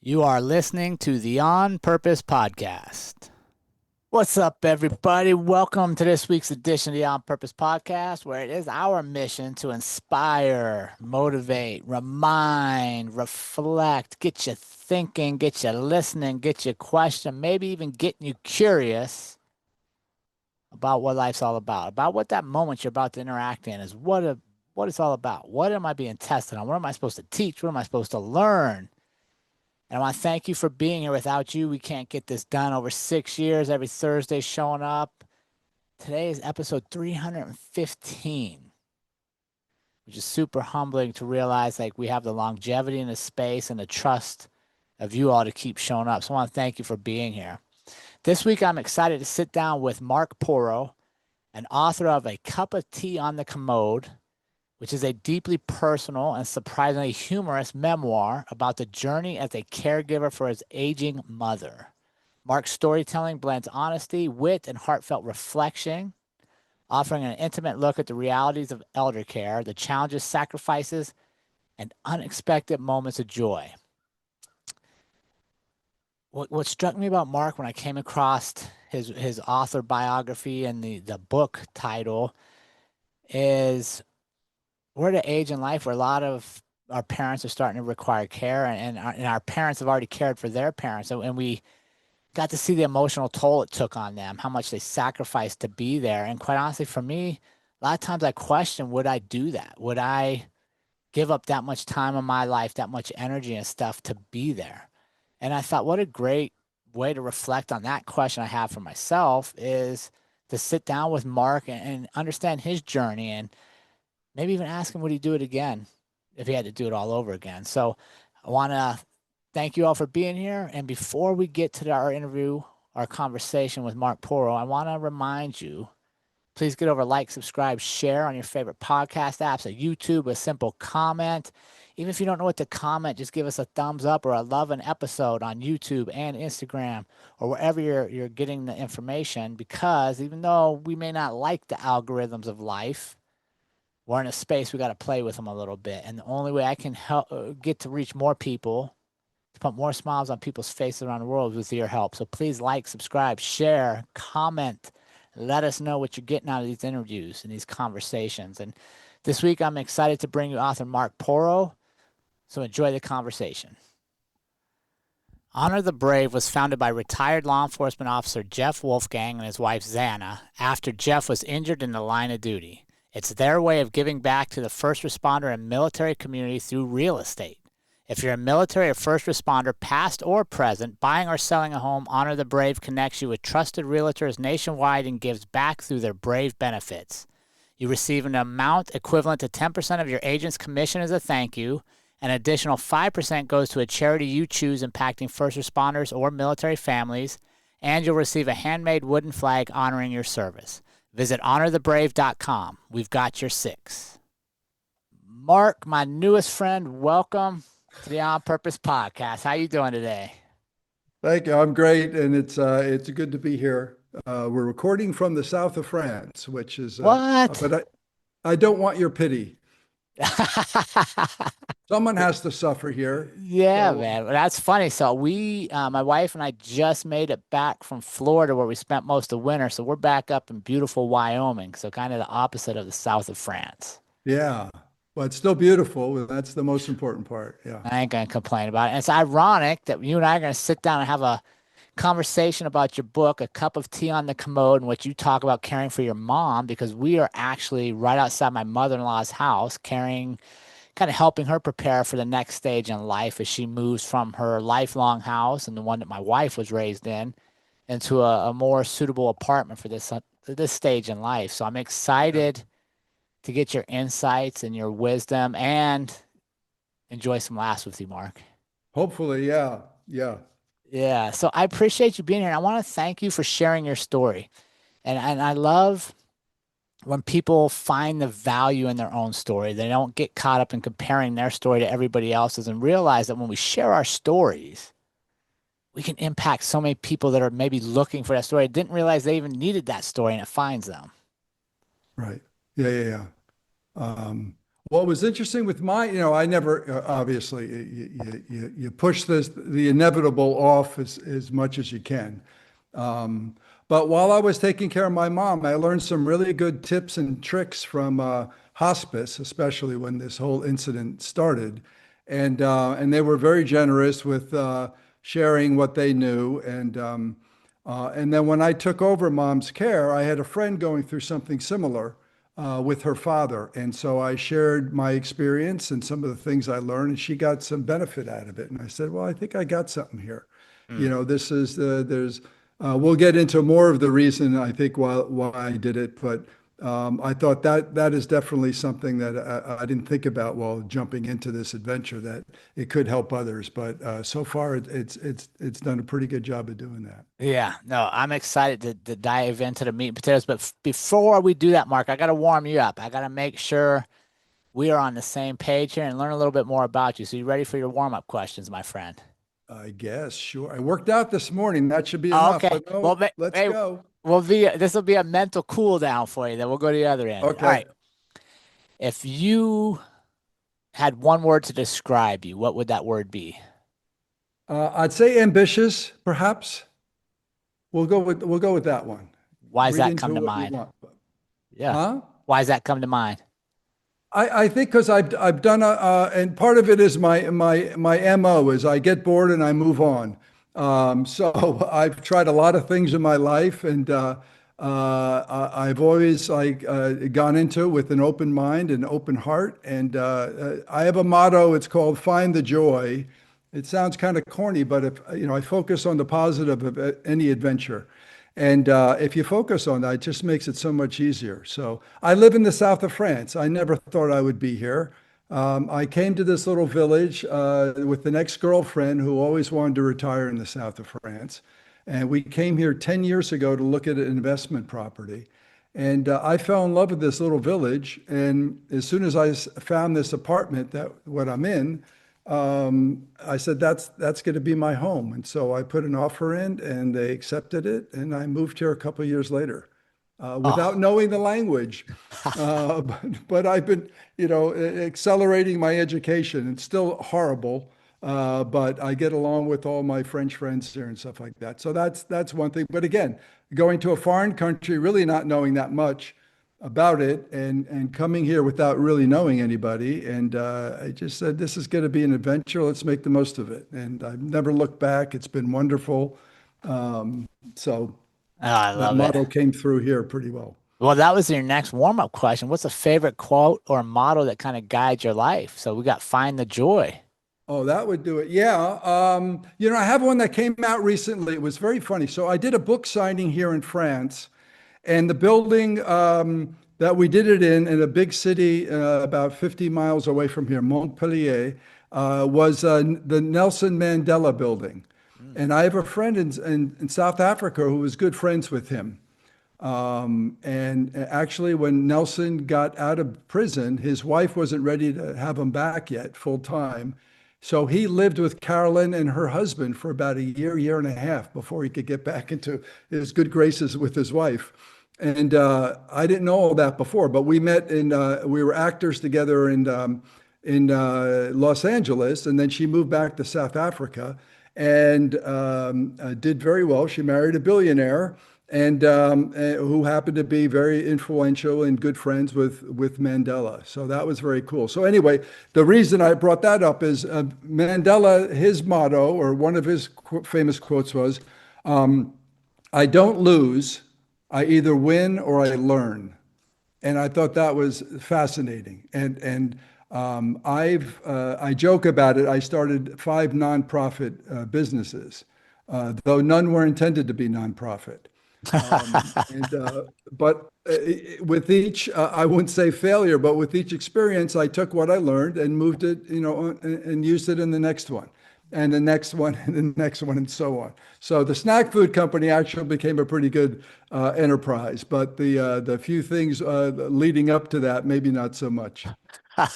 You are listening to the On Purpose Podcast. What's up, everybody? Welcome to this week's edition of the On Purpose Podcast, where it is our mission to inspire, motivate, remind, reflect, get you thinking, get you listening, get you questioning, maybe even getting you curious about what life's all about what that moment you're about to interact in is, what it's all about. What am I being tested on? What am I supposed to teach? What am I supposed to learn? And I want to thank you for being here. Without you, we can't get this done. Over 6 years, every Thursday showing up. Today is episode 315, which is super humbling to realize like we have the longevity in the space and the trust of you all to keep showing up. So I want to thank you for being here. This week, I'm excited to sit down with Mark Porro, an author of A Cup of Tea on the Commode, which is a deeply personal and surprisingly humorous memoir about the journey as a caregiver for his aging mother. Mark's storytelling blends honesty, wit, and heartfelt reflection, offering an intimate look at the realities of elder care, the challenges, sacrifices, and unexpected moments of joy. What struck me about Mark when I came across his author biography and the book title is we're at an age in life where a lot of our parents are starting to require care, and our parents have already cared for their parents. And we got to see the emotional toll it took on them, how much they sacrificed to be there. And quite honestly, for me, a lot of times I question, would I do that? Would I give up that much time in my life, that much energy and stuff to be there? And I thought, what a great way to reflect on that question I have for myself is to sit down with Mark and understand his journey and maybe even ask him would he do it again if he had to do it all over again. So I want to thank you all for being here. And before we get to our interview, our conversation with Mark Porro, I want to remind you, please get over, like, subscribe, share on your favorite podcast apps, at YouTube, a simple comment. Even if you don't know what to comment, just give us a thumbs up or a love an episode on YouTube and Instagram or wherever you're getting the information, because even though we may not like the algorithms of life, we're in a space we got to play with them a little bit. And the only way I can help get to reach more people, to put more smiles on people's faces around the world, is with your help. So please like, subscribe, share, comment. Let us know what you're getting out of these interviews and these conversations. And this week, I'm excited to bring you author Mark Porro. So enjoy the conversation. Honor the Brave was founded by retired law enforcement officer Jeff Wolfgang and his wife Xana after Jeff was injured in the line of duty. It's their way of giving back to the first responder and military community through real estate. If you're a military or first responder, past or present, buying or selling a home, Honor the Brave connects you with trusted realtors nationwide and gives back through their Brave benefits. You receive an amount equivalent to 10% of your agent's commission as a thank you. An additional 5% goes to a charity you choose impacting first responders or military families, and you'll receive a handmade wooden flag honoring your service. Visit honorthebrave.com. We've got your six. Mark, my newest friend, welcome to the On Purpose Podcast. How you doing today? Thank you. I'm great, and it's good to be here. We're recording from the south of France, which is What? but I don't want your pity. Someone has to suffer here. Yeah, So man. Well, that's funny. So my wife and I just made it back from Florida where we spent most of winter. So we're back up in beautiful Wyoming. So kind of the opposite of the south of France. yeah, but it's still beautiful. That's the most important part. Yeah. I ain't gonna complain about it. And it's ironic that you and I are gonna sit down and have a conversation about your book, A Cup of Tea on the Commode, in which you talk about caring for your mom, because we are actually right outside my mother-in-law's house, caring, kind of helping her prepare for the next stage in life as she moves from her lifelong house and the one that my wife was raised in into a more suitable apartment for this stage in life. So I'm Yeah. excited to get your insights and your wisdom and enjoy some laughs with you, Mark. Hopefully, yeah. Yeah. Yeah. So I appreciate you being here. I want to thank you for sharing your story. And I love when people find the value in their own story. They don't get caught up in comparing their story to everybody else's and realize that when we share our stories, we can impact so many people that are maybe looking for that story, didn't realize they even needed that story, and it finds them. Right. Yeah, yeah, yeah. What was interesting with my, I never, obviously, you push the inevitable off as much as you can. Um, but while I was taking care of my mom, I learned some really good tips and tricks from hospice, especially when this whole incident started. And they were very generous with sharing what they knew. And then when I took over mom's care, I had a friend going through something similar with her father. And so I shared my experience and some of the things I learned, and she got some benefit out of it. And I said, well, I think I got something here. Mm. This is we'll get into more of the reason I think why I did it, but I thought that is definitely something that I didn't think about while jumping into this adventure, that it could help others. But so far, it's done a pretty good job of doing that. Yeah, no, I'm excited to dive into the meat and potatoes. But before we do that, Mark, I got to warm you up. I got to make sure we are on the same page here and learn a little bit more about you. So you ready for your warm-up questions, my friend? I guess, sure. I worked out this morning. That should be Oh, enough. okay. But Well, no, let's hey, go. this will be a mental cool down for you. Then we'll go to the other end. All Okay. right. If you had one word to describe you, what would that word be? I'd say ambitious, perhaps. We'll go with that one. Why does Read that come into to what you mind? want. Yeah. Huh? Why does that come to mind? I think because I've done and part of it is my MO is I get bored and I move on. So I've tried a lot of things in my life, and I've always gone into it with an open mind and open heart. And I have a motto. It's called "Find the Joy." It sounds kind of corny, but if I focus on the positive of any adventure. And if you focus on that, it just makes it so much easier. So I live in the south of France. I never thought I would be here. I came to this little village with an ex-girlfriend who always wanted to retire in the south of France. And we came here 10 years ago to look at an investment property. And I fell in love with this little village. And as soon as found this apartment, that what I'm in, I said, that's going to be my home. And so I put an offer in and they accepted it. And I moved here a couple of years later Oh, without knowing the language. But I've been, accelerating my education. It's still horrible, but I get along with all my French friends here and stuff like that. So that's one thing. But again, going to a foreign country, really not knowing that much about it, and coming here without really knowing anybody. And I just said, this is going to be an adventure. Let's make the most of it. And I've never looked back. It's been wonderful. So I that love it. motto came through here pretty well. Well, that was your next warm-up question. What's a favorite quote or motto that kind of guides your life? So we got find the joy. Oh, that would do it. Yeah. I have one that came out recently. It was very funny. So I did a book signing here in France, and the building that we did it in a big city about 50 miles away from here, Montpellier, was the Nelson Mandela building. Mm. And I have a friend in South Africa who was good friends with him. And actually, when Nelson got out of prison, his wife wasn't ready to have him back yet full time. So he lived with Carolyn and her husband for about a year and a half before he could get back into his good graces with his wife. And I didn't know all that before, but we were actors together in Los Angeles, and then she moved back to South Africa and did very well. She married a billionaire and who happened to be very influential and good friends with Mandela. So that was very cool. So anyway, the reason I brought that up is Mandela, his motto, or one of his famous quotes was, "I don't lose, I either win or I learn." And I thought that was fascinating. And I joke about it. I started 5 nonprofit businesses, though none were intended to be nonprofit. But with each, I wouldn't say failure, but with each experience, I took what I learned and moved it, and used it in the next one, and the next one, and the next one, and so on. So the snack food company actually became a pretty good enterprise, but the few things leading up to that, maybe not so much. All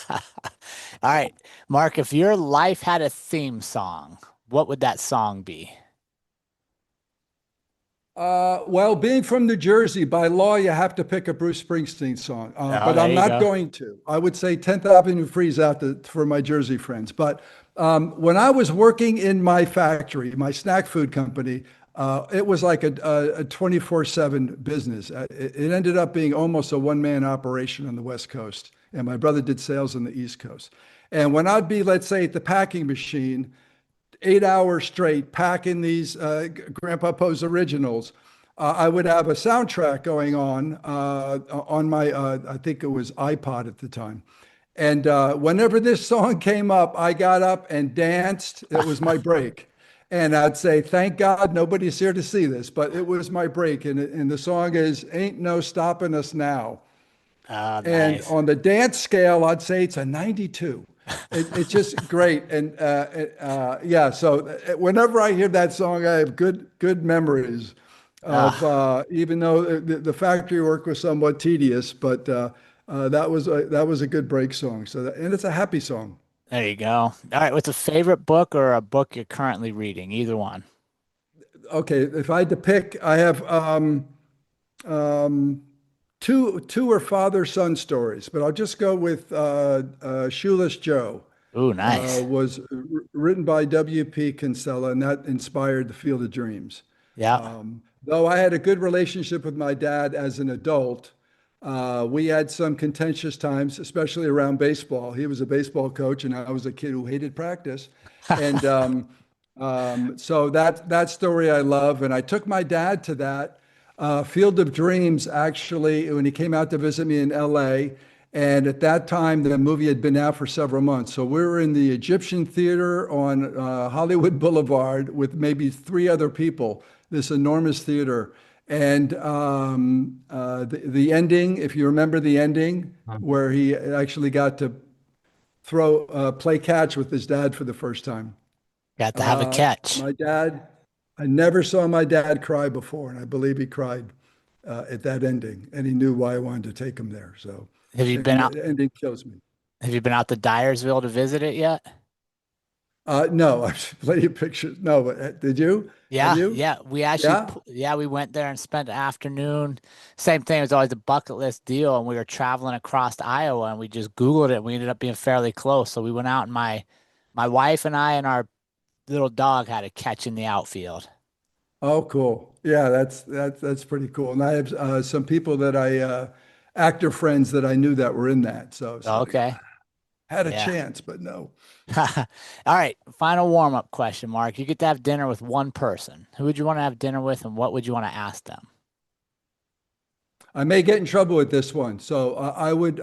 right, Mark, if your life had a theme song, what would that song be? Well, being from New Jersey, by law, you have to pick a Bruce Springsteen song, Oh, but there I'm you not go. going to. I would say 10th Avenue Freeze out for my Jersey friends. But when I was working in my factory, my snack food company, it was like a 24/7 business. It ended up being almost a one-man operation on the West Coast, and my brother did sales on the East Coast. And when I'd be, let's say, at the packing machine, 8 hours straight packing these Grandpa Poe's originals. I would have a soundtrack going on my, I think it was iPod at the time. And whenever this song came up, I got up and danced. It was my break. And I'd say, thank God nobody's here to see this, but it was my break. And the song is Ain't No Stopping Us Now. Oh, And nice. on the dance scale, I'd say it's a 92. It's just great. And yeah, so whenever I hear that song, I have good memories of Ah, even though the factory work was somewhat tedious, but that was a good break song. And it's a happy song. there you go. All right, what's a favorite book or a book you're currently reading? Either one. Okay, if I had to pick, I have um, two are father-son stories, but I'll just go with Shoeless Joe. Ooh, nice. Was written by W.P. Kinsella, and that inspired The Field of Dreams. Yeah. Though I had a good relationship with my dad as an adult, we had some contentious times, especially around baseball. He was a baseball coach, and I was a kid who hated practice. And so that story I love, and I took my dad to that Field of Dreams actually when he came out to visit me in L.A. And at that time, the movie had been out for several months. So we were in the Egyptian Theater on Hollywood Boulevard with maybe three other people, this enormous theater. And the ending, if you remember the ending, where he actually got to play catch with his dad for the first time. Got to have a catch. My dad, I never saw my dad cry before, and I believe he cried at that ending, and he knew why I wanted to take him there. So, Have you been and out the ending kills me. have you been out to Dyersville to visit it yet? No, I've plenty of pictures. No, but did you? Have Yeah, you? yeah. We actually, Yeah. yeah, we went there and spent the afternoon. Same thing. It was always a bucket list deal, and we were traveling across Iowa, and we just Googled it. And we ended up being fairly close, so we went out, and my wife and I and our little dog had a catch in the outfield. Oh, cool. Yeah, that's pretty cool. And I have some people that actor friends that I knew that were in that. So it's like Okay, had a yeah. chance, but no. All right, final warm-up question, Mark. You get to have dinner with one person. Who would you want to have dinner with, and what would you want to ask them? I may get in trouble with this one. So I would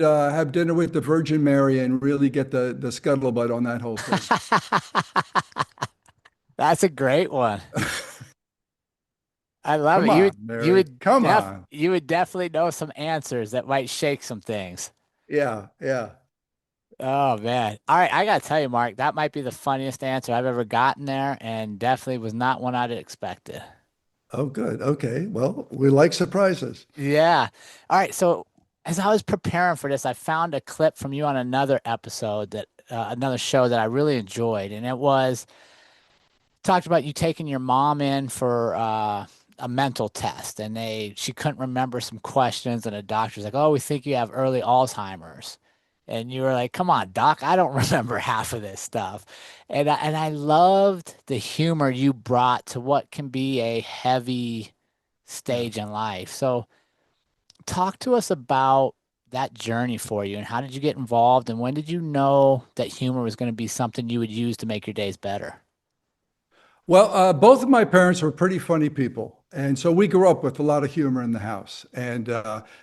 have dinner with the Virgin Mary and really get the scuttlebutt on that whole thing. That's a great one. I love Come it. on, Mary. Come on. You would definitely know some answers that might shake some things. Yeah, yeah. Oh man. All right, I gotta tell you, Mark, that might be the funniest answer I've ever gotten there, and definitely was not one I'd expected. Oh, good. Okay. Well, we like surprises. Yeah. All right, so as I was preparing for this, I found a clip from you on another episode that another show that I really enjoyed, and it was talked about you taking your mom in for a mental test, and she couldn't remember some questions, and the doctor's like, "Oh, we think you have early Alzheimer's," and you were like, "Come on, doc, I don't remember half of this stuff," and I loved the humor you brought to what can be a heavy Yeah. stage in life. So, talk to us about that journey for you, and how did you get involved, and when did you know that humor was going to be something you would use to make your days better? Well, both of my parents were pretty funny people. And so we grew up with a lot of humor in the house. And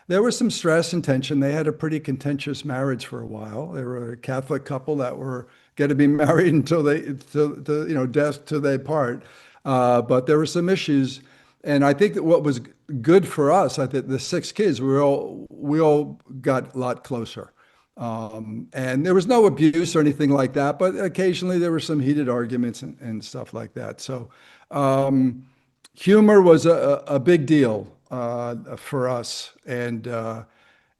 there was some stress and tension. They had a pretty contentious marriage for a while. They were a Catholic couple that were going to be married until death till they part. But there were some issues. And I think that what was good for us, I think the six kids, we all got a lot closer. And there was no abuse or anything like that, but occasionally there were some heated arguments and stuff like that. So humor was a big deal for us. And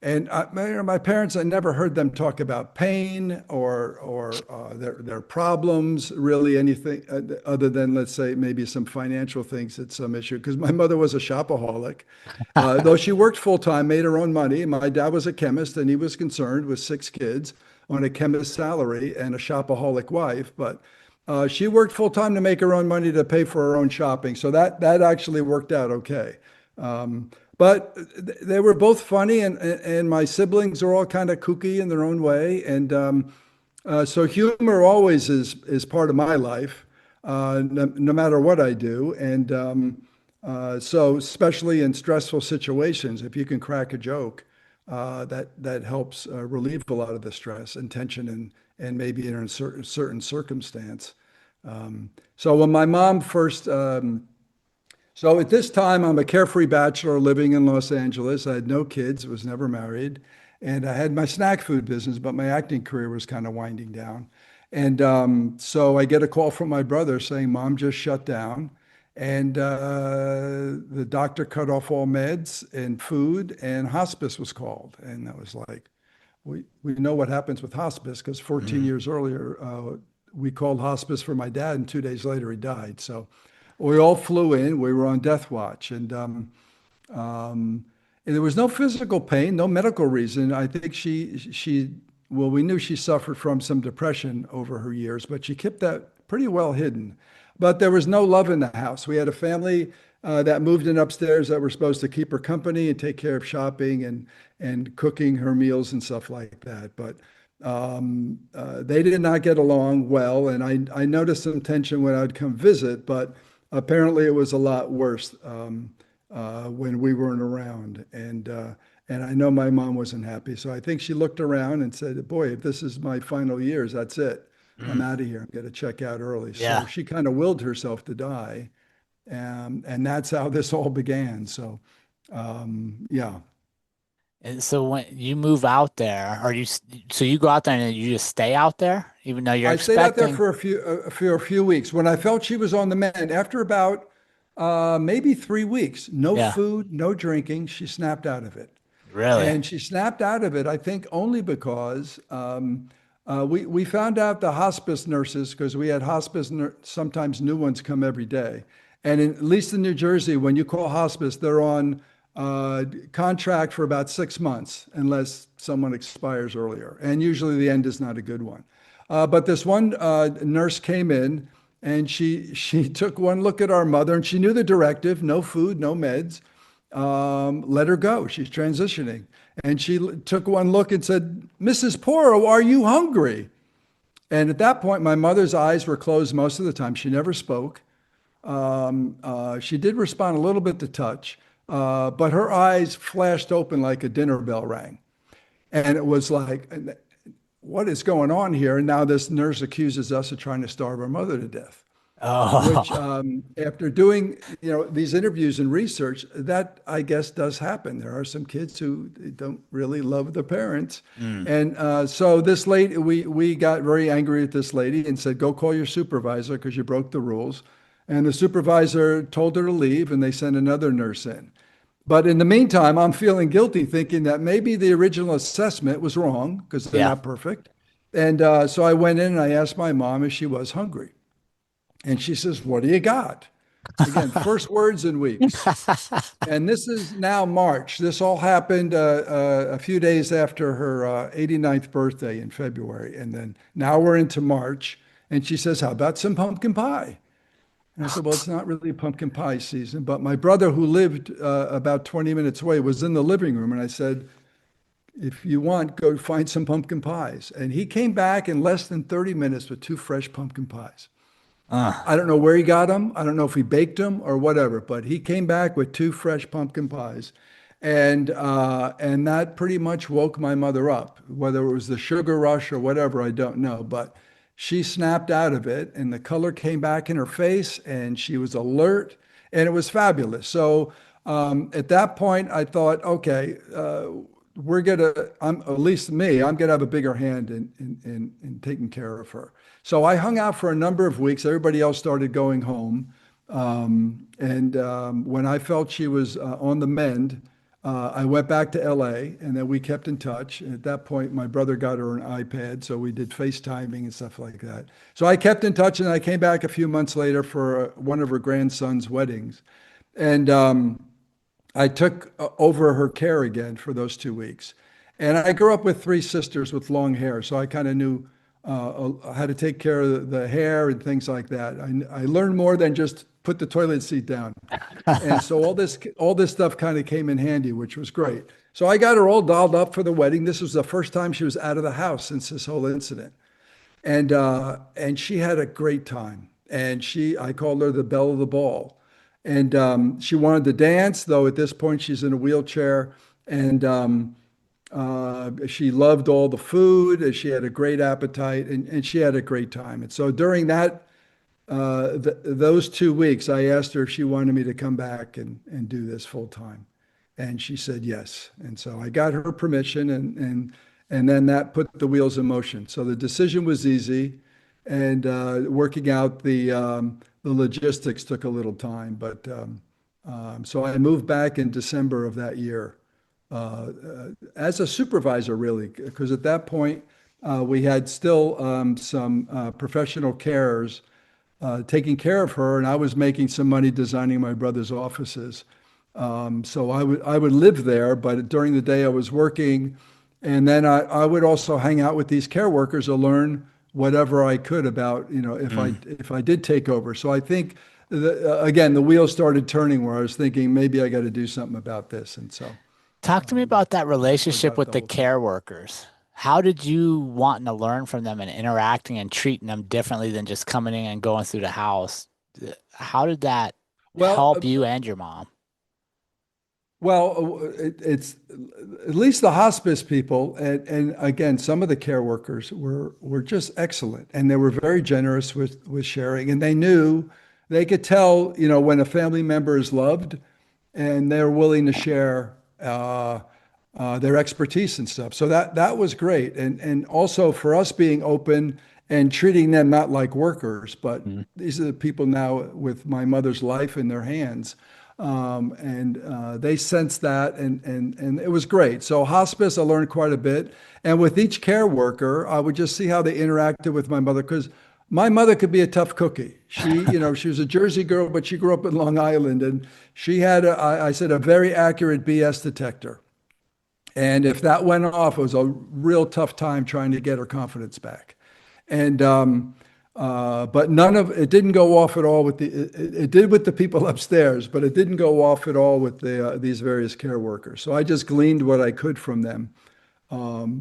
And my parents, I never heard them talk about pain or their problems, really anything other than, let's say, maybe some financial things at some issue. Because my mother was a shopaholic, though she worked full time, made her own money. My dad was a chemist, and he was concerned with six kids on a chemist's salary and a shopaholic wife. But she worked full time to make her own money to pay for her own shopping. So that actually worked out okay. Um, but they were both funny, and my siblings are all kind of kooky in their own way. And so humor always is part of my life, no matter what I do. And so especially in stressful situations, if you can crack a joke, that helps relieve a lot of the stress and tension and maybe in a certain circumstance. So when my mom first so at this time, I'm a carefree bachelor living in Los Angeles. I had no kids, was never married, and I had my snack food business, but my acting career was kind of winding down. And so I get a call from my brother saying, Mom just shut down, and the doctor cut off all meds and food, and hospice was called. And I was like, we know what happens with hospice because 14 Mm. years earlier, we called hospice for my dad, and 2 days later he died. So we all flew in. We were on death watch, um, and there was no physical pain, no medical reason. I think well, we knew she suffered from some depression over her years, but she kept that pretty well hidden. But there was no love in the house. We had a family that moved in upstairs that were supposed to keep her company and take care of shopping and cooking her meals and stuff like that. But they did not get along well, and I noticed some tension when I'd come visit, but apparently it was a lot worse when we weren't around. And I know my mom wasn't happy. So I think she looked around and said, boy, if this is my final years, that's it. I'm Mm. out of here. I'm going to check out early. So Yeah. she kind of willed herself to die. And that's how this all began. So, yeah. And so when you move out there, so you go out there and you just stay out there, even though you're I stayed out there expecting, for a few weeks. When I felt she was on the mend, after about maybe 3 weeks, no yeah, food, no drinking, she snapped out of it. really? And she snapped out of it, I think, only because we found out the hospice nurses, because we had sometimes new ones come every day. And at least in New Jersey, when you call hospice, they're on contract for about 6 months, unless someone expires earlier. And usually the end is not a good one. But this one nurse came in, and she took one look at our mother, and she knew the directive: no food, no meds. Let her go. She's transitioning. And she took one look and said, Mrs. Porro, are you hungry? And at that point, my mother's eyes were closed most of the time. She never spoke. She did respond a little bit to touch, but her eyes flashed open like a dinner bell rang. And it was like, what is going on here? And now this nurse accuses us of trying to starve our mother to death, which Oh, after doing these interviews and research, that I guess does happen. There are some kids who don't really love their parents. mm. And so this lady, we got very angry at this lady and said, go call your supervisor because you broke the rules. And the supervisor told her to leave, and they sent another nurse in. But in the meantime, I'm feeling guilty, thinking that maybe the original assessment was wrong because they're Yeah. not perfect. And so I went in and I asked my mom if she was hungry. And she says, what do you got? Again, first words in weeks. And this is now March. This all happened a few days after her 89th birthday in February. And then now we're into March. And she says, how about some pumpkin pie? And I said, well, it's not really pumpkin pie season. But my brother, who lived about 20 minutes away, was in the living room. And I said, if you want, go find some pumpkin pies. And he came back in less than 30 minutes with two fresh pumpkin pies. Uh, I don't know where he got them. I don't know if he baked them or whatever, but he came back with two fresh pumpkin pies. And that pretty much woke my mother up. Whether it was the sugar rush or whatever, I don't know. But she snapped out of it, and the color came back in her face, and she was alert, and it was fabulous. So at that point, I thought, okay, at least me, I'm gonna have a bigger hand in taking care of her. So I hung out for a number of weeks. Everybody else started going home. And when I felt she was on the mend, I went back to LA and then we kept in touch. At that point, my brother got her an iPad, so we did FaceTiming and stuff like that. So I kept in touch and I came back a few months later for one of her grandson's weddings. And I took over her care again for those 2 weeks. And I grew up with three sisters with long hair, so I kind of knew how to take care of the hair and things like that. I learned more than just put the toilet seat down. And so all this stuff kind of came in handy, which was great. So I got her all dolled up for the wedding. This was the first time she was out of the house since this whole incident. And she had a great time. And I called her the belle of the ball. And she wanted to dance, though at this point she's in a wheelchair. And she loved all the food, and she had a great appetite, and she had a great time. And so during those 2 weeks, I asked her if she wanted me to come back and do this full time. And she said yes. And so I got her permission, and then that put the wheels in motion. So the decision was easy, and working out the logistics took a little time. But so I moved back in December of that year as a supervisor, really, because at that point we had still some professional carers taking care of her, and I was making some money designing my brother's offices. So I would live there, but during the day I was working, and then I would also hang out with these care workers to learn whatever I could about, if I did take over. So I think again the wheels started turning where I was thinking maybe I got to do something about this, and so Talk to me about that that's what relationship got it with the the whole time. care workers. How did you want to learn from them and interacting and treating them differently than just coming in and going through the house? How did that Well, help you and your mom? it's at least the hospice people, and again, some of the care workers were just excellent, and they were very generous with sharing, and they knew they could tell, when a family member is loved, and they're willing to share their expertise and stuff. So that was great, and also for us being open and treating them not like workers, but Mm. these are the people now with my mother's life in their hands. And they sensed that, and it was great. So hospice, I learned quite a bit. And with each care worker, I would just see how they interacted with my mother, because my mother could be a tough cookie. She was a Jersey girl, but she grew up in Long Island, and she had, I said, a very accurate BS detector. And if that went off, it was a real tough time trying to get her confidence back. And but none of it didn't go off at all with it did with the people upstairs, but it didn't go off at all with these various care workers. So I just gleaned what I could from them.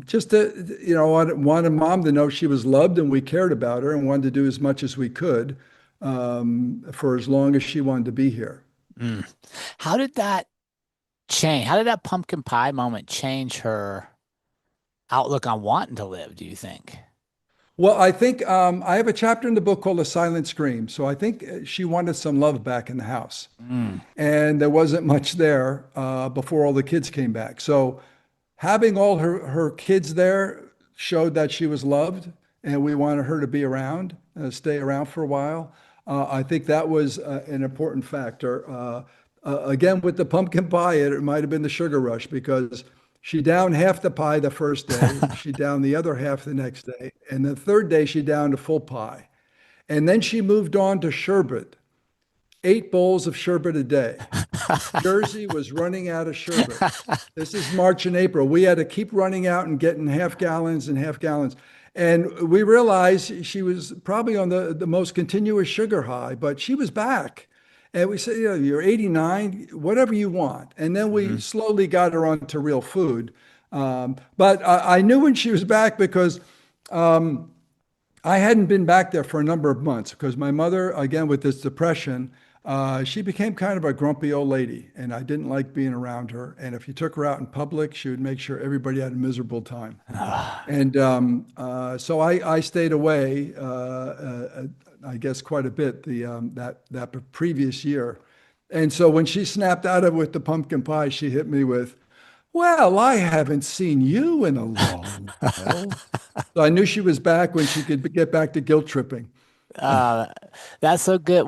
Just to, wanted mom to know she was loved and we cared about her and wanted to do as much as we could for as long as she wanted to be here. Mm. How did that change? How did that pumpkin pie moment change her outlook on wanting to live, do you think? Well, I think I have a chapter in the book called A Silent Scream. So I think she wanted some love back in the house. Mm. And there wasn't much there before all the kids came back. So having all her kids there showed that she was loved, and we wanted her to be around, stay around for a while. I think that was an important factor. Again, with the pumpkin pie, it might have been the sugar rush, because she downed half the pie the first day, she downed the other half the next day, and the third day she downed a full pie. And then she moved on to sherbet, 8 bowls of sherbet a day. Jersey was running out of sherbet. This is March and April. We had to keep running out and getting half gallons and half gallons. And we realized she was probably on the most continuous sugar high, but she was back. And we said, you're 89, whatever you want. And then we Mhm. slowly got her onto real food. But I knew when she was back, because um, I hadn't been back there for a number of months, because my mother, again, with this depression, she became kind of a grumpy old lady, and I didn't like being around her. And if you took her out in public, she would make sure everybody had a miserable time. And so I stayed away, I guess, quite a bit that previous year. And so when she snapped out of it with the pumpkin pie, she hit me with, "Well, I haven't seen you in a long while." So I knew she was back when she could get back to guilt tripping. Uh, that's so good.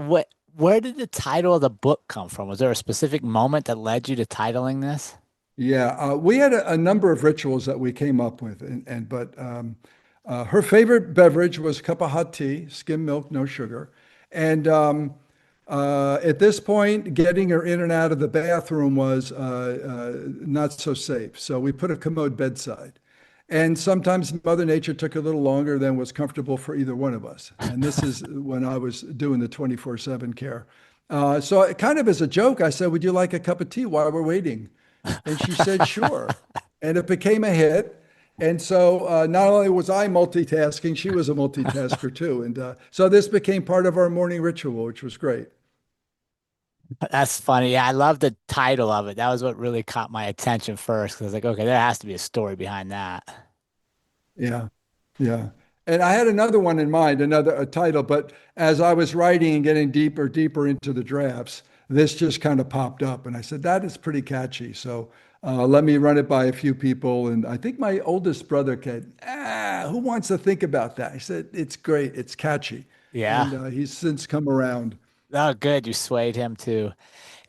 Where did the title of the book come from? Was there a specific moment that led you to titling this? Yeah, we had a number of rituals that we came up with, but her favorite beverage was a cup of hot tea, skim milk, no sugar. And at this point, getting her in and out of the bathroom was not so safe. So we put a commode bedside. And sometimes Mother Nature took a little longer than was comfortable for either one of us. And this is when I was doing the 24/7 care. So kind of as a joke, I said, "Would you like a cup of tea while we're waiting?" And she said, "Sure." And it became a hit. And so not only was I multitasking, she was a multitasker too. And so this became part of our morning ritual, which was great. That's funny. Yeah, I love the title of it. That was what really caught my attention first. 'Cause I was like, okay, there has to be a story behind that. Yeah. Yeah. And I had another one in mind, another a title, but as I was writing and getting deeper into the drafts, this just kind of popped up. And I said, that is pretty catchy. So let me run it by a few people. And I think my oldest brother said, who wants to think about that? I said, it's great. It's catchy. Yeah. And he's since come around. Oh, good. You swayed him too.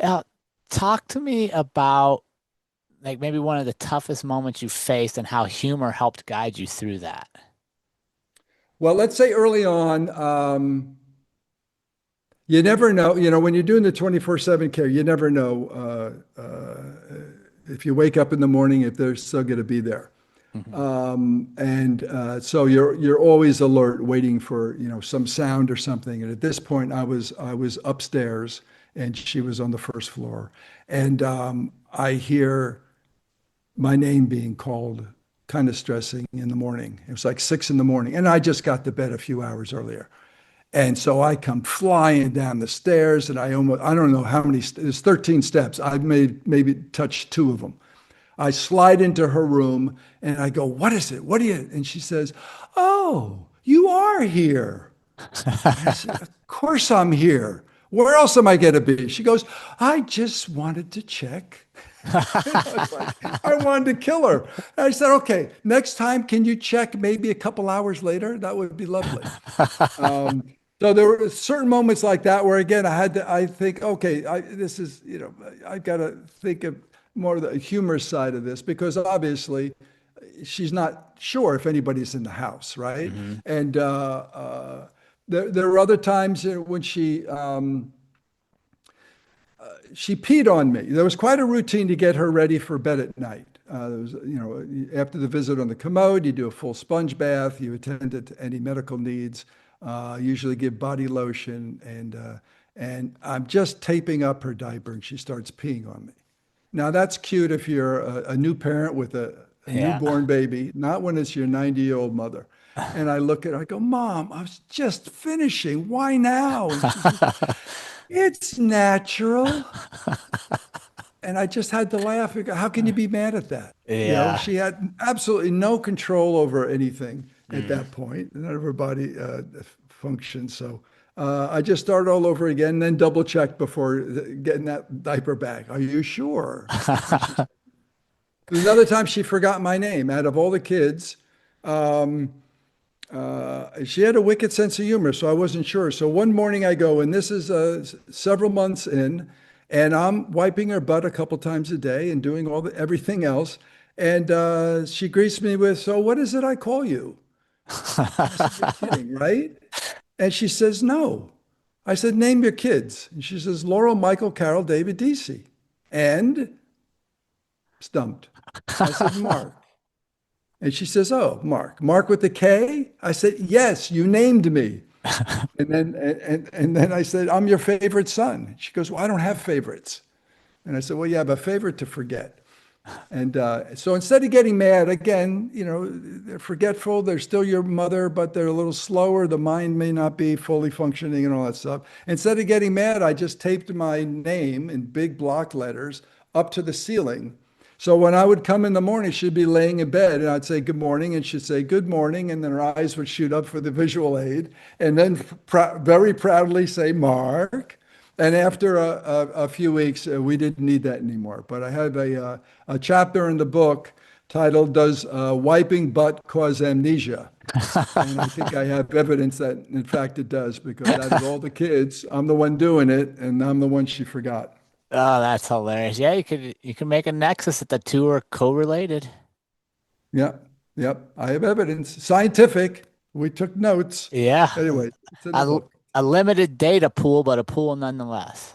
Now, talk to me about like maybe one of the toughest moments you faced and how humor helped guide you through that. Well, let's say early on, you never know, when you're doing the 24/7 care, you never know if you wake up in the morning, if they're still going to be there. Mhm. And so you're always alert, waiting for, some sound or something. And at this point, I was upstairs and she was on the first floor. And I hear my name being called, kind of stressing in the morning. It was like 6 in the morning. And I just got to bed a few hours earlier. And so I come flying down the stairs and I don't know how many, there's 13 steps. I've maybe touched two of them. I slide into her room and I go, "What is it? What do you?" And she says, "Oh, you are here." And I said, "Of course I'm here. Where else am I going to be?" She goes, "I just wanted to check." It's like, I wanted to kill her. And I said, "Okay, next time, can you check maybe a couple hours later? That would be lovely." Um, so there were certain moments like that where again I think, okay, this is, I've got to think of more of the humorous side of this because obviously she's not sure if anybody's in the house, right? Hmm. And there were other times when she peed on me. There was quite a routine to get her ready for bed at night. There was, after the visit on the commode, you do a full sponge bath, you attend to any medical needs, usually give body lotion, and I'm just taping up her diaper, and she starts peeing on me. Now that's cute if you're a new parent with a Yeah. newborn baby, not when it's your 90-year-old mother. And I look at her, I go, "Mom, I was just finishing. Why now?" And she says, "It's natural." And I just had to laugh. I go, how can you be mad at that? Yeah. She had absolutely no control over anything at Mm. that point. None of her body functioned. So I just started all over again, then double checked before getting that diaper back. "Are you sure?" And another time she forgot my name. Out of all the kids, um, she had a wicked sense of humor, so I wasn't sure. So one morning I go, and this is several months in, and I'm wiping her butt a couple times a day and doing everything else. And she greets me with, "So what is it I call you?" I said, "You're kidding, right?" And she says, "No." I said, "Name your kids." And she says, "Laurel, Michael, Carol, David, DC." And stumped. I said, "Mark." And she says, "Oh, Mark. Mark with the K?" I said, "Yes, you named me." And then I said, "I'm your favorite son." She goes, "Well, I don't have favorites." And I said, "Well, you have a favorite to forget." And so instead of getting mad, again, they're forgetful. They're still your mother, but they're a little slower. The mind may not be fully functioning and all that stuff. Instead of getting mad, I just taped my name in big block letters up to the ceiling. So when I would come in the morning, she'd be laying in bed and I'd say, "Good morning." And she'd say, "Good morning." And then her eyes would shoot up for the visual aid. And then very proudly say, "Mark." And after a few weeks, we didn't need that anymore. But I have a chapter in the book titled, "Does Wiping Butt Cause Amnesia?" And I think I have evidence that, in fact, it does, because out of all the kids, I'm the one doing it, and I'm the one she forgot. Oh, that's hilarious. Yeah, you could make a nexus that the two are correlated. Yeah, yep. I have evidence. Scientific. We took notes. Yeah. Anyway, it's in the A, book. a limited data pool, but a pool nonetheless.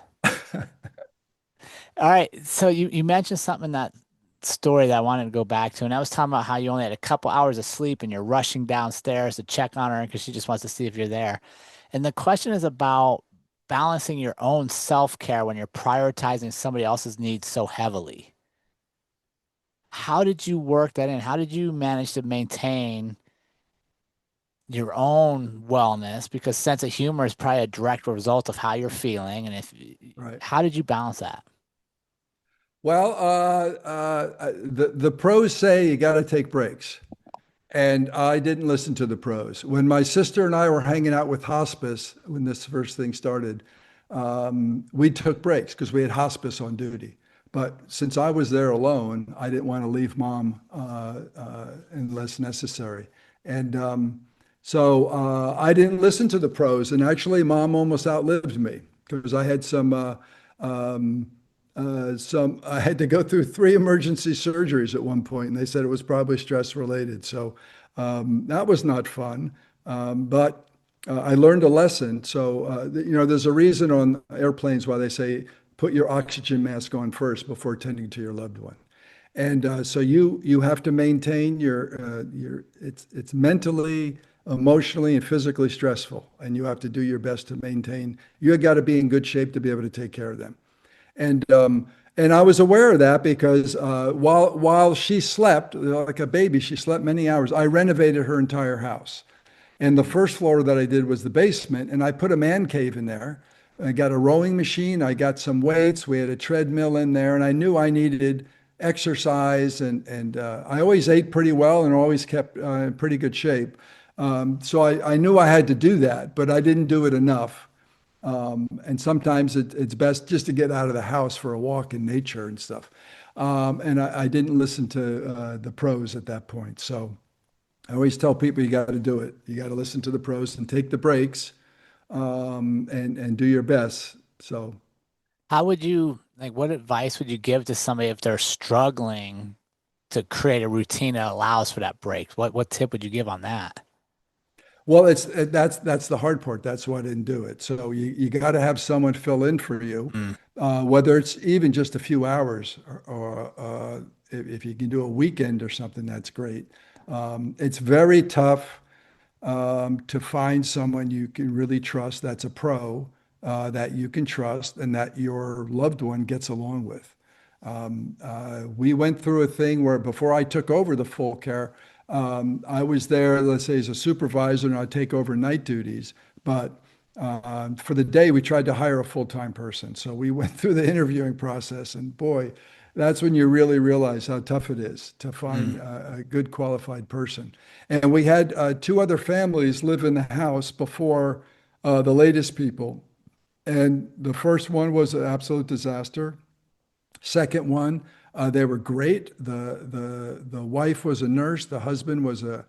All right. So you mentioned something in that story that I wanted to go back to, and I was talking about how you only had a couple hours of sleep and you're rushing downstairs to check on her because she just wants to see if you're there. And the question is about balancing your own self-care when you're prioritizing somebody else's needs so heavily. How did you work that in? How did you manage to maintain your own wellness? Because sense of humor is probably a direct result of how you're feeling. And if, Right. how did you balance that? Well, the pros say you got to take breaks. And I didn't listen to the pros. When my sister and I were hanging out with hospice, when this first thing started, we took breaks because we had hospice on duty. But since I was there alone, I didn't want to leave mom unless necessary. And I didn't listen to the pros. And actually, mom almost outlived me because I had I had to go through three emergency surgeries at one point, and they said it was probably stress related. So that was not fun. But I learned a lesson. So, there's a reason on airplanes why they say put your oxygen mask on first before tending to your loved one. And so you have to maintain it's mentally, emotionally, and physically stressful, and you have to do your best to maintain. You got to be in good shape to be able to take care of them. And I was aware of that because while she slept like a baby, she slept many hours. I renovated her entire house, and the first floor that I did was the basement, and I put a man cave in there. I got a rowing machine. I got some weights. We had a treadmill in there, and I knew I needed exercise, and I always ate pretty well and always kept in pretty good shape. So I knew I had to do that, but I didn't do it enough. And sometimes it's best just to get out of the house for a walk in nature and stuff. And I didn't listen to the pros at that point. So I always tell people you got to do it. You got to listen to the pros and take the breaks, and do your best. So How would you like what advice would you give to somebody if they're struggling to create a routine that allows for that break? What tip would you give on that? well, that's the hard part. That's why I didn't do it. So you got to have someone fill in for you, Mm. whether it's even just a few hours, or if you can do a weekend or something, that's great. It's very tough to find someone you can really trust that's a pro, that you can trust and that your loved one gets along with. We went through a thing where before I took over the full care, I was there, let's say, as a supervisor, and I'd take over night duties. But for the day, we tried to hire a full-time person. So we went through the interviewing process, and boy, that's when you really realize how tough it is to find Mm. a good qualified person. And we had two other families live in the house before the latest people. And the first one was an absolute disaster. Second one, they were great. The wife was a nurse. The husband was a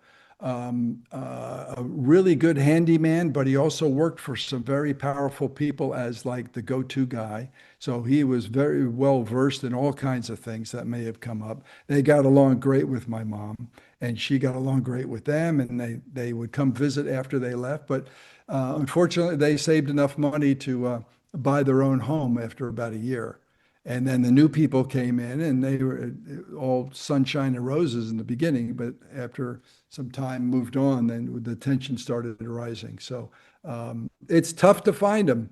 really good handyman, but he also worked for some very powerful people as like the go-to guy. So he was very well versed in all kinds of things that may have come up. They got along great with my mom, and she got along great with them, and they would come visit after they left. But unfortunately, they saved enough money to buy their own home after about a year. And then the new people came in, and they were all sunshine and roses in the beginning, but after some time moved on, then the tension started arising. So it's tough to find them.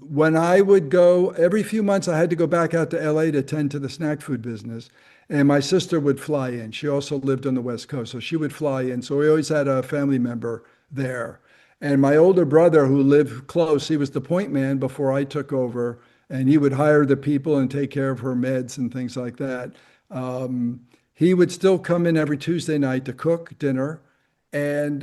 When I would go, every few months, I had to go back out to LA to tend to the snack food business. And my sister would fly in. She also lived on the West Coast, so she would fly in. So we always had a family member there. And my older brother, who lived close, he was the point man before I took over, and he would hire the people and take care of her meds and things like that. He would still come in every Tuesday night to cook dinner and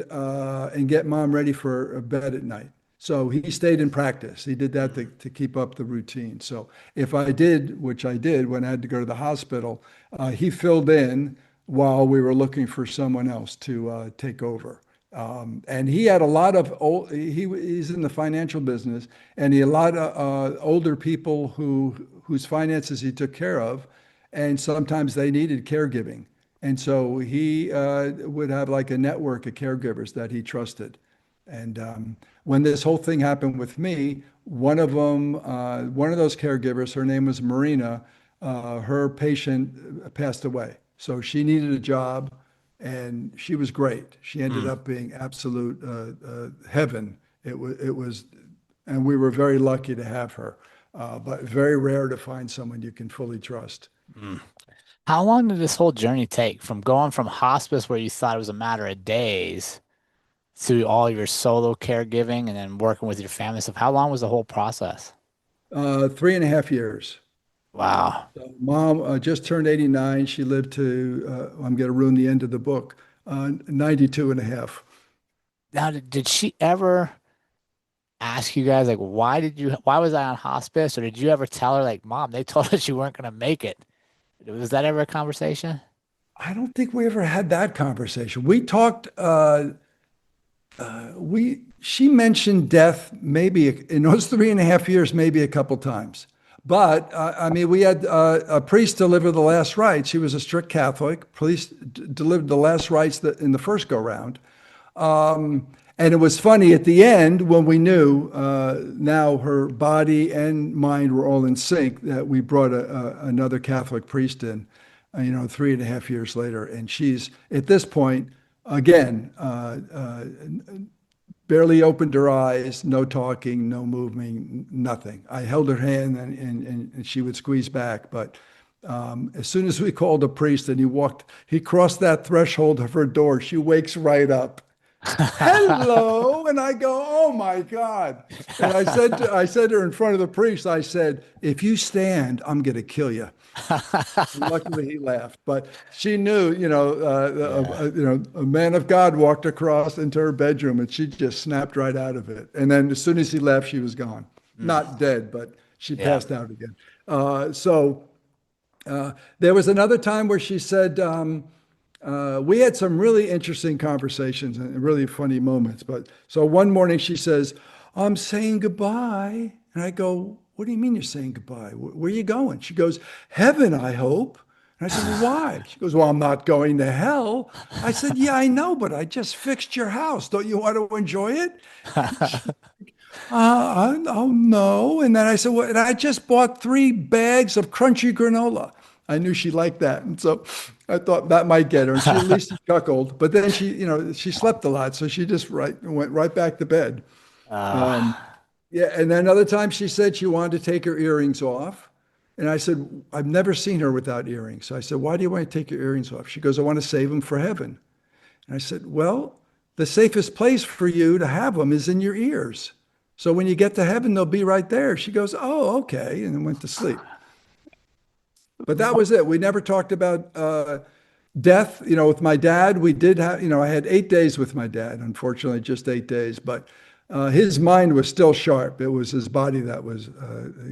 get mom ready for bed at night. So he stayed in practice. He did that to keep up the routine. So if I did, which I did when I had to go to the hospital, he filled in while we were looking for someone else to take over. And he had a lot of he's in the financial business, and he had a lot of older people whose finances he took care of, and sometimes they needed caregiving. And so he would have like a network of caregivers that he trusted. And when this whole thing happened with me, one of them, one of those caregivers, her name was Marina, her patient passed away. So she needed a job and she was great. She ended Mm. up being absolute heaven. It was, and we were very lucky to have her, but very rare to find someone you can fully trust. Mm. How long did this whole journey take from going from hospice where you thought it was a matter of days to all your solo caregiving and then working with your family stuff? How long was the whole process? 3.5 years. Wow. So mom just turned 89. She lived to, I'm going to ruin the end of the book, 92 and a half. Now, did she ever ask you guys like why was I on hospice? Or did you ever tell her like, Mom, they told us you weren't gonna make it? Was that ever a conversation? I don't think we ever had that conversation. We talked, she mentioned death maybe in those 3.5 years, maybe a couple times. But I mean, we had a priest deliver the last rites. He was a strict Catholic. Priest delivered the last rites in the first go round. And it was funny at the end when we knew now her body and mind were all in sync that we brought another Catholic priest in, 3.5 years later. And she's at this point, again, barely opened her eyes, no talking, no moving, nothing. I held her hand and she would squeeze back. But as soon as we called a priest and he crossed that threshold of her door, she wakes right up. Hello. And I go, oh my God. And I said to her in front of the priest, I said, if you stand, I'm going to kill you. And luckily he laughed, but she knew, Yeah. a man of God walked across into her bedroom and she just snapped right out of it. And then as soon as he left, she was gone. Mm. Not dead, but she Yeah. passed out again. So there was another time where she said, we had some really interesting conversations and really funny moments. But so one morning she says, I'm saying goodbye. And I go, what do you mean you're saying goodbye? Where are you going? She goes, heaven, I hope. And I said, well, why? She goes, well, I'm not going to hell. I said, yeah, I know, but I just fixed your house. Don't you want to enjoy it? Oh no. And then I said, well, and I just bought 3 bags of crunchy granola. I knew she liked that. And so I thought that might get her. And she at least chuckled. But then she slept a lot. So she just went right back to bed. Um, Uh, yeah. And then another time she said she wanted to take her earrings off. And I said, I've never seen her without earrings. So I said, why do you want to take your earrings off? She goes, I want to save them for heaven. And I said, well, the safest place for you to have them is in your ears. So when you get to heaven, they'll be right there. She goes, oh, okay. And then went to sleep. But that was it. We never talked about death. With my dad, we did have, I had 8 days with my dad, unfortunately, just 8 days. But his mind was still sharp. It was his body that was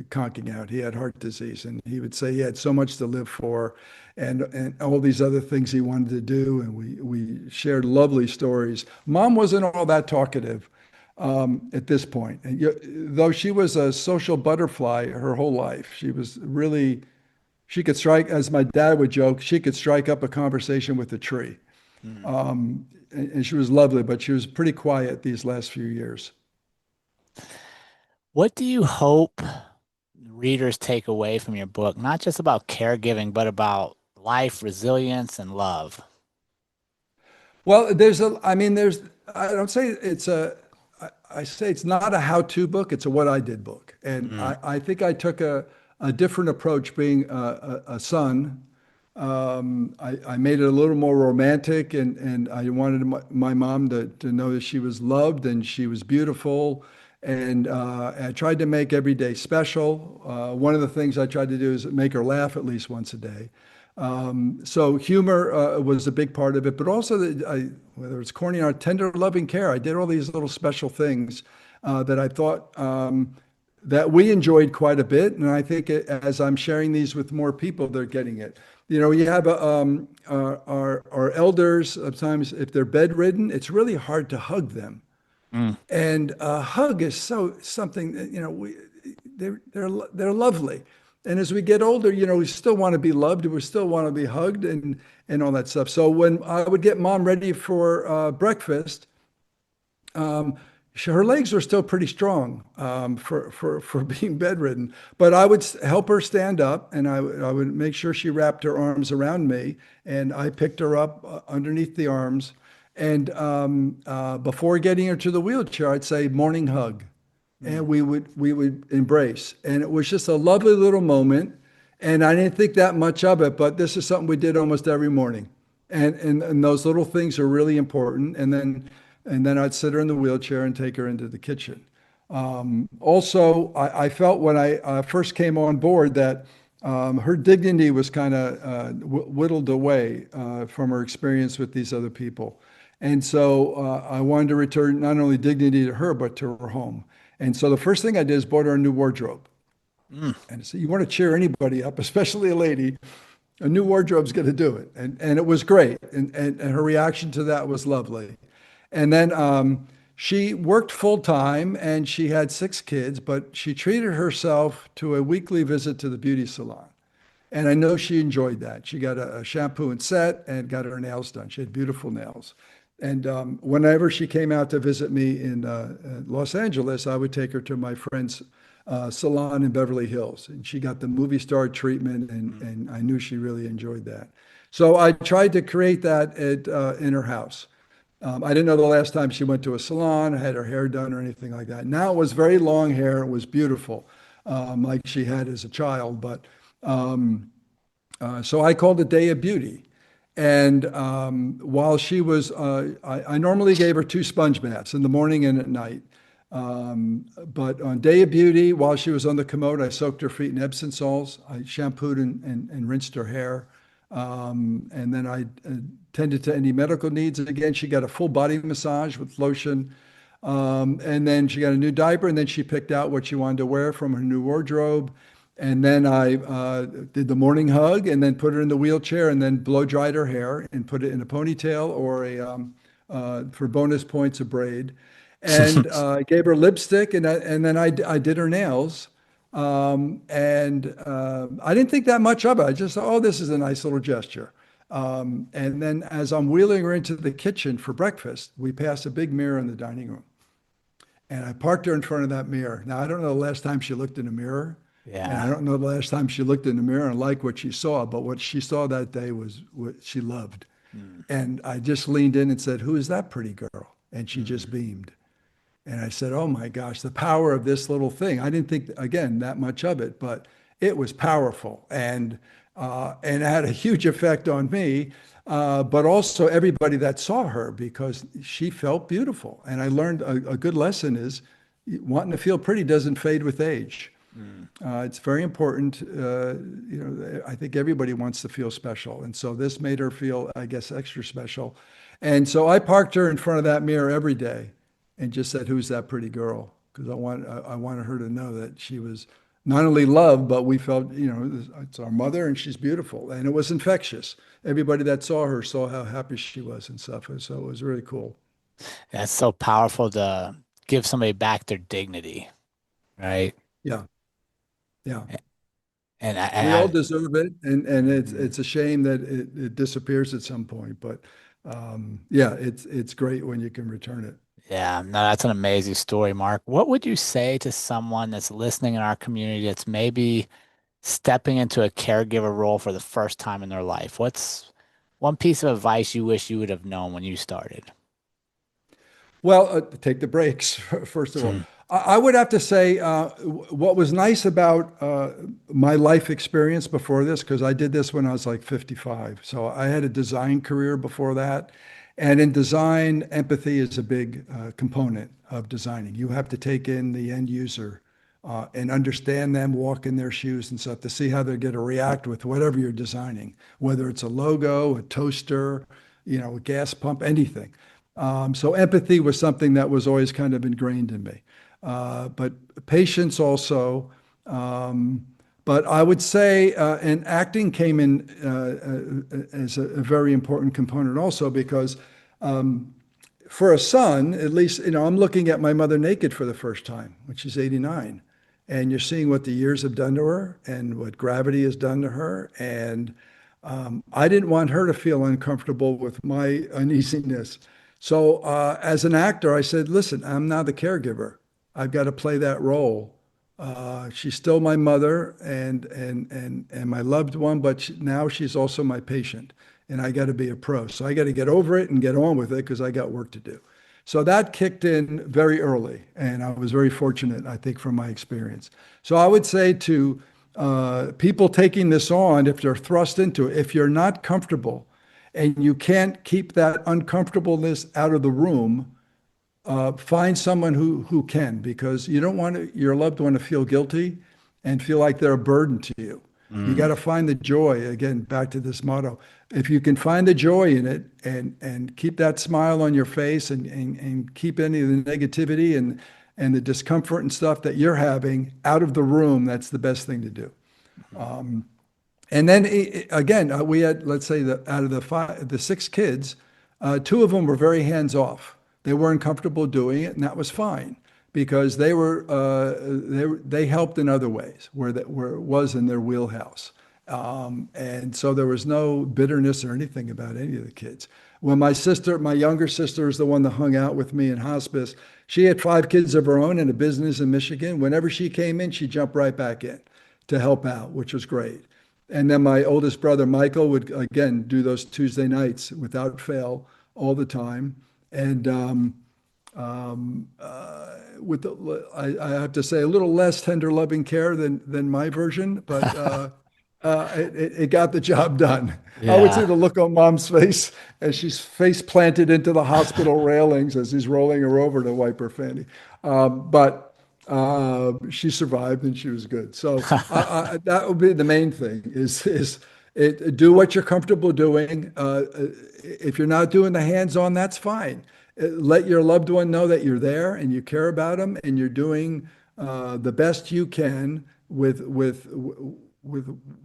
conking out. He had heart disease, and he would say he had so much to live for and all these other things he wanted to do. And we shared lovely stories. Mom wasn't all that talkative at this point. And though she was a social butterfly her whole life, she was really, she could strike, as my dad would joke, she could strike up a conversation with a tree. mm. And she was lovely, but she was pretty quiet these last few years. What do you hope readers take away from your book? Not just about caregiving, but about life, resilience, and love. Well, I don't say I say it's not a how-to book, it's a what I did book. And Mm. I think I took a different approach being a son. I made it a little more romantic and I wanted my mom to know that she was loved and she was beautiful. And I tried to make every day special. One of the things I tried to do is make her laugh at least once a day. So humor was a big part of it, but also whether it's corny or tender, loving care, I did all these little special things that I thought that we enjoyed quite a bit. And I think as I'm sharing these with more people, they're getting it. You have our elders, sometimes if they're bedridden, it's really hard to hug them. Mm. And a hug is something that, they're lovely. And as we get older, we still want to be loved, we still want to be hugged and all that stuff. So when I would get mom ready for breakfast, her legs were still pretty strong for being bedridden, but I would help her stand up, and I would make sure she wrapped her arms around me, and I picked her up underneath the arms, and before getting her to the wheelchair, I'd say morning hug, and we would embrace, and it was just a lovely little moment, and I didn't think that much of it, but this is something we did almost every morning, and those little things are really important, and then I'd sit her in the wheelchair and take her into the kitchen. Also, I felt when I first came on board that her dignity was kind of whittled away from her experience with these other people. And so I wanted to return not only dignity to her, but to her home. And so the first thing I did is bought her a new wardrobe. And so you want to cheer anybody up, especially a lady, a new wardrobe's going to do it. And it was great. And her reaction to that was lovely. And then she worked full time and she had 6 kids, but she treated herself to a weekly visit to the beauty salon. And I know she enjoyed that. She got a shampoo and set and got her nails done. She had beautiful nails. And whenever she came out to visit me in Los Angeles, I would take her to my friend's salon in Beverly Hills. And she got the movie star treatment, and I knew she really enjoyed that. So I tried to create that in her house. I didn't know the last time she went to a salon, had her hair done or anything like that. Now it was very long hair. It was beautiful, like she had as a child. But so I called it Day of Beauty. And while she was, I normally gave her 2 sponge baths in the morning and at night. But on Day of Beauty, while she was on the Commode, I soaked her feet in Epsom salts. I shampooed and rinsed her hair. And then I tended to any medical needs. And again, she got a full body massage with lotion. And then she got a new diaper. And then she picked out what she wanted to wear from her new wardrobe. And then I did the morning hug and then put her in the wheelchair and then blow dried her hair and put it in a ponytail or for bonus points, a braid. And I gave her lipstick and then I did her nails. I didn't think that much of it. I just thought, oh, this is a nice little gesture. And then as I'm wheeling her into the kitchen for breakfast, we passed a big mirror in the dining room. And I parked her in front of that mirror. Now, I don't know the last time she looked in a mirror. And I don't know the last time she looked in the mirror and liked what she saw, but what she saw that day was what she loved. And I just leaned in and said, "Who is that pretty girl?" And she just beamed. And I said, "Oh my gosh, the power of this little thing." I didn't think, again, that much of it, but it was powerful. And it had a huge effect on me, but also everybody that saw her because she felt beautiful. And I learned a good lesson is wanting to feel pretty doesn't fade with age. It's very important. I think everybody wants to feel special. And so this made her feel, I guess, extra special. And so I parked her in front of that mirror every day and just said, "Who's that pretty girl?" Because I wanted her to know that she was not only loved, but we felt, it's our mother and she's beautiful. And it was infectious. Everybody that saw her saw how happy she was and stuff. So it was really cool. That's so powerful to give somebody back their dignity, right? Yeah. Yeah. And We all deserve it. And it's a shame that it disappears at some point. But yeah, it's great when you can return it. yeah, no, that's an amazing story, Mark. What would you say to someone that's listening in our community that's maybe stepping into a caregiver role for the first time in their life? What's one piece of advice you wish you would have known when you started? Well, take the breaks, first of all. I would have to say what was nice about my life experience before this, because I did this when I was like 55. So I had a design career before that. And in design, empathy is a big component of designing. You have to take in the end user and understand them, walk in their shoes and stuff to see how they're going to react with whatever you're designing, whether it's a logo, a toaster, a gas pump, anything. So empathy was something that was always kind of ingrained in me. But patience also, But I would say, and acting came in as a very important component also because for a son, at least, I'm looking at my mother naked for the first time when she's 89. And you're seeing what the years have done to her and what gravity has done to her. And I didn't want her to feel uncomfortable with my uneasiness. So as an actor, I said, listen, I'm now the caregiver. I've got to play that role. She's still my mother and my loved one, but now she's also my patient, and I got to be a pro. So I got to get over it and get on with it because I got work to do. So that kicked in very early, and I was very fortunate, I think, from my experience. So I would say to people taking this on, if they're thrust into it, if you're not comfortable and you can't keep that uncomfortableness out of the room, find someone who can, because you don't want your loved one to feel guilty and feel like they're a burden to you. You got to find the joy. Again, back to this motto. If you can find the joy in it and keep that smile on your face and keep any of the negativity and the discomfort and stuff that you're having out of the room, that's the best thing to do. And then again, we had, let's say, out of the six kids, two of them were very hands off. They weren't comfortable doing it, and that was fine because they helped in other ways where it was in their wheelhouse. And so there was no bitterness or anything about any of the kids. When my younger sister is the one that hung out with me in hospice, she had five kids of her own in a business in Michigan. Whenever she came in, she jumped right back in to help out, which was great. And then my oldest brother, Michael, would again do those Tuesday nights without fail all the time. And with I have to say a little less tender loving care than my version, but it got the job done. I would see Yeah. the look on mom's face as she's face planted into the hospital railings as he's rolling her over to wipe her fanny. But she survived and she was good. So that would be the main thing do what you're comfortable doing. If you're not doing the hands-on, that's fine. Let your loved one know that you're there and you care about them and you're doing the best you can with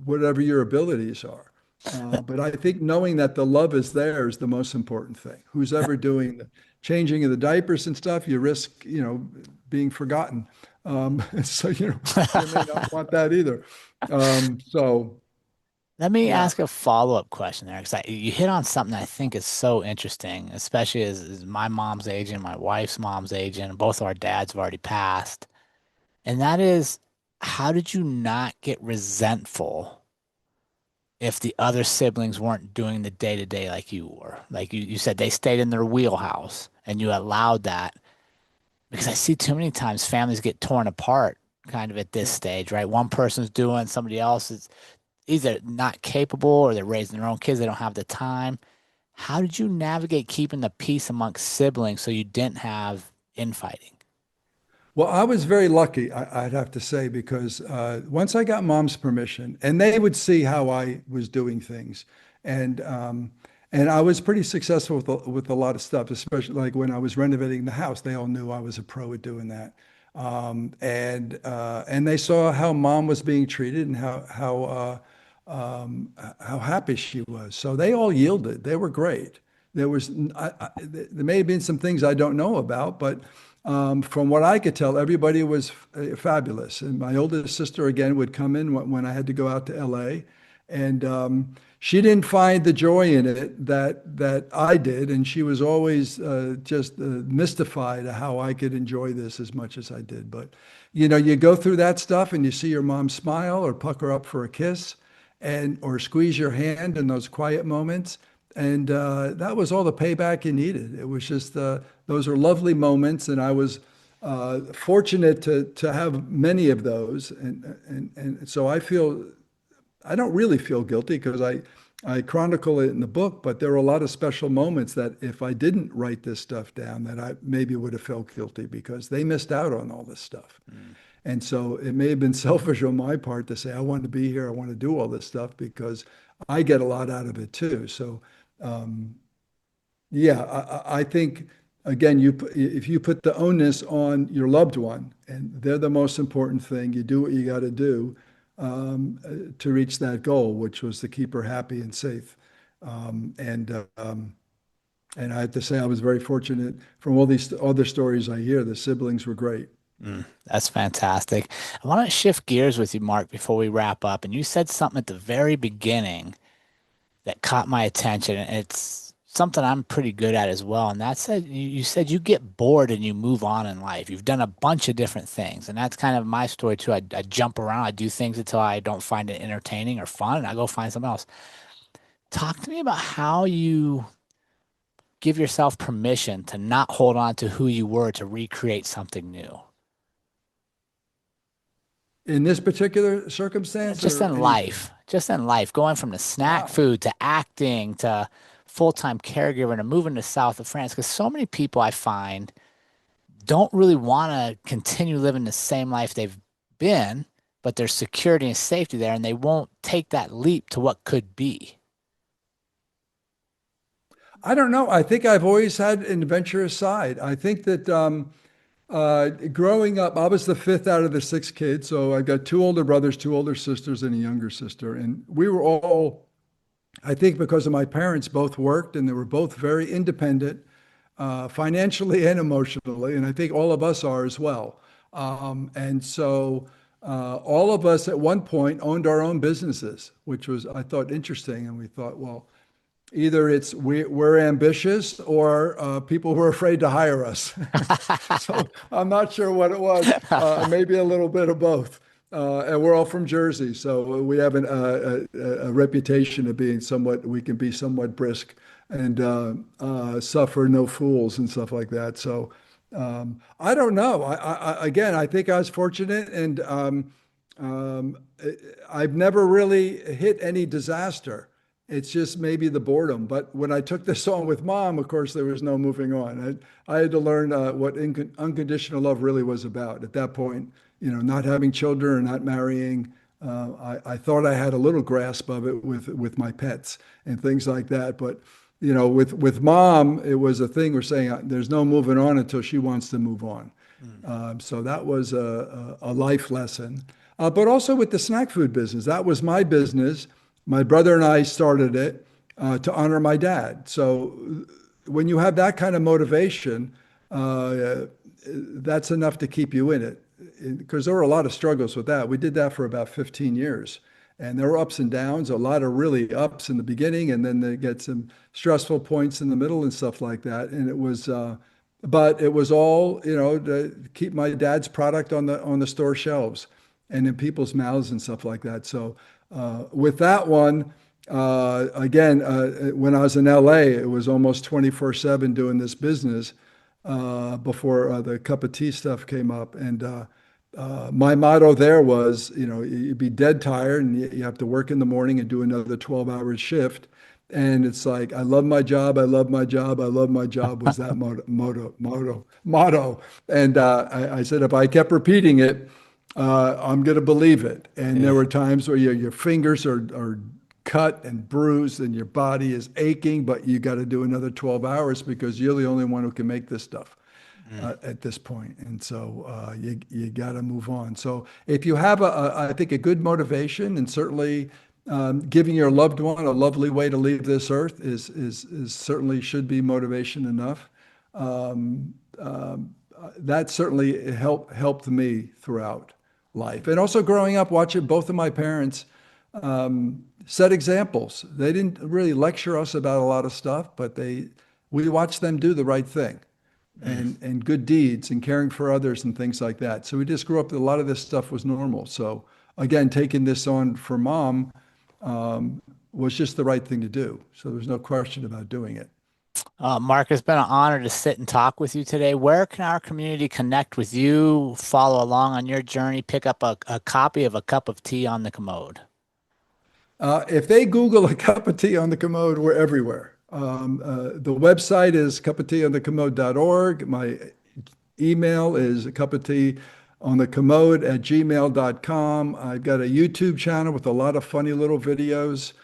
whatever your abilities are. But I think knowing that the love is there is the most important thing. Who's ever doing the changing of the diapers and stuff, you risk, being forgotten. So, you may not want that either. So, Let me yeah. ask a follow-up question there, because you hit on something I think is so interesting, especially as my mom's aging, my wife's mom's aging, and both our dads have already passed. And that is, how did you not get resentful if the other siblings weren't doing the day-to-day like you were? Like you said, they stayed in their wheelhouse and you allowed that. Because I see too many times families get torn apart kind of at this Yeah. stage, right? One person's doing, somebody else is either not capable or they're raising their own kids, they don't have the time. How did you navigate keeping the peace amongst siblings so you didn't have infighting? Well, I was very lucky, I'd have to say, because once I got mom's permission, and they would see how I was doing things, and I was pretty successful with a lot of stuff, especially like when I was renovating the house. They all knew I was a pro at doing that, and they saw how mom was being treated and how happy she was. So they all yielded. They were great. There may have been some things I don't know about, but from what I could tell, everybody was fabulous. And my oldest sister again would come in when I had to go out to LA, and she didn't find the joy in it that I did, and she was always just mystified at how I could enjoy this as much as I did. But you go through that stuff, and you see your mom smile or pucker up for a kiss, and or squeeze your hand in those quiet moments. And that was all the payback you needed. It was just those are lovely moments, and I was fortunate to have many of those. And so I don't really feel guilty because I chronicle it in the book, but there are a lot of special moments that if I didn't write this stuff down, that I maybe would have felt guilty because they missed out on all this stuff. And so it may have been selfish on my part to say, I want to be here, I want to do all this stuff because I get a lot out of it too. So yeah, I think again, if you put the onus on your loved one, and they're the most important thing, you do what you got to do. to reach that goal, which was to keep her happy and safe. Um, and and I have to say, I was very fortunate from all these other stories I hear. The siblings were great. That's fantastic. I want to shift gears with you, Mark, before we wrap up. And you said something at the very beginning that caught my attention. And it's something I'm pretty good at as well. And that's that you said you get bored and you move on in life. You've done a bunch of different things. And that's kind of my story too. I jump around, I do things until I don't find it entertaining or fun, and I go find something else. Talk to me about how you give yourself permission to not hold on to who you were to recreate something new. In this particular circumstance Just or in anything? life, just in life, going from the snack Wow. food to acting to full-time caregiver to moving to south of France. Because so many people I find don't really want to continue living the same life they've been, but there's security and safety there, and they won't take that leap to what could be. I don't know. I think I've always had an adventurous side. I think that growing up, I was the fifth out of the six kids. So I've got two older brothers, two older sisters, and a younger sister. And we were all, I think, because of my parents, both worked and they were both very independent, financially and emotionally. And I think all of us are as well. And so all of us at one point owned our own businesses, which was, I thought, interesting. And we thought, well, either we're ambitious or people were afraid to hire us. So I'm not sure what it was. Maybe a little bit of both. And we're all from Jersey, so we have a reputation of being somewhat, we can be somewhat brisk and suffer no fools and stuff like that. So I don't know. Again, I think I was fortunate, and um, I've never really hit any disaster. It's just maybe the boredom. But when I took this on with mom, of course, there was no moving on. I had to learn what unconditional love really was about. At that point, not having children or not marrying, I thought I had a little grasp of it with my pets and things like that. But with mom, it was a thing we're saying there's no moving on until she wants to move on. Mm. So that was a life lesson. But also with the snack food business, that was my business. My brother and I started it to honor my dad. So when you have that kind of motivation, that's enough to keep you in it. Because there were a lot of struggles with that. We did that for about 15 years. And there were ups and downs, a lot of really ups in the beginning, and then they get some stressful points in the middle and stuff like that. And it was, but it was all, to keep my dad's product on the store shelves and in people's mouths and stuff like that. So with that one, again, when I was in LA, it was almost 24/7 doing this business before the cup of tea stuff came up. And my motto there was, you'd be dead tired and you have to work in the morning and do another 12-hour shift. And it's like, I love my job. I love my job. I love my job was that motto. And I said, if I kept repeating it, I'm going to believe it. And there Yeah. were times where your fingers are cut and bruised and your body is aching, but you got to do another 12 hours because you're the only one who can make this stuff Mm. at this point. And so you got to move on. So if you have I think a good motivation, and certainly giving your loved one a lovely way to leave this earth is certainly should be motivation enough. Um, that certainly helped me throughout life. And also growing up, watching both of my parents set examples. They didn't really lecture us about a lot of stuff, but we watched them do the right thing Mm. and good deeds and caring for others and things like that. So we just grew up, a lot of this stuff was normal. So again, taking this on for mom was just the right thing to do. So there's no question about doing it. Mark, it's been an honor to sit and talk with you today. Where can our community connect with you, follow along on your journey, pick up a copy of A Cup of Tea on the Commode? If they Google a cup of tea on the commode, we're everywhere. The website is cupofteeonthecommode.org. My email is a cup of tea on the commode at gmail.com. I've got a YouTube channel with a lot of funny little videos,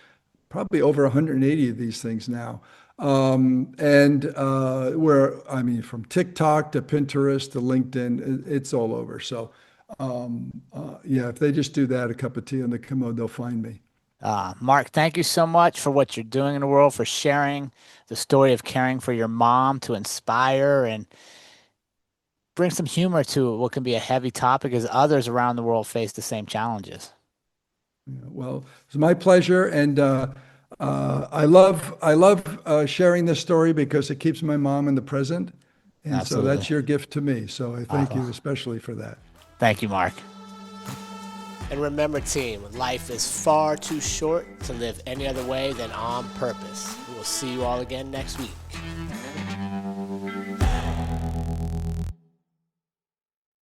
probably over 180 of these things now. And I mean, from TikTok to Pinterest to LinkedIn, it's all over. So Yeah, if they just do that, a cup of tea on the Commode, they'll find me. Mark, thank you so much for what you're doing in the world, for sharing the story of caring for your mom to inspire and bring some humor to what can be a heavy topic as others around the world face the same challenges. Yeah, well, it's my pleasure, and I love sharing this story because it keeps my mom in the present, and so Absolutely. that's your gift to me. So I thank you Awesome. especially for that. Thank you, Mark. And remember, team, life is far too short to live any other way than on purpose. We will see you all again next week.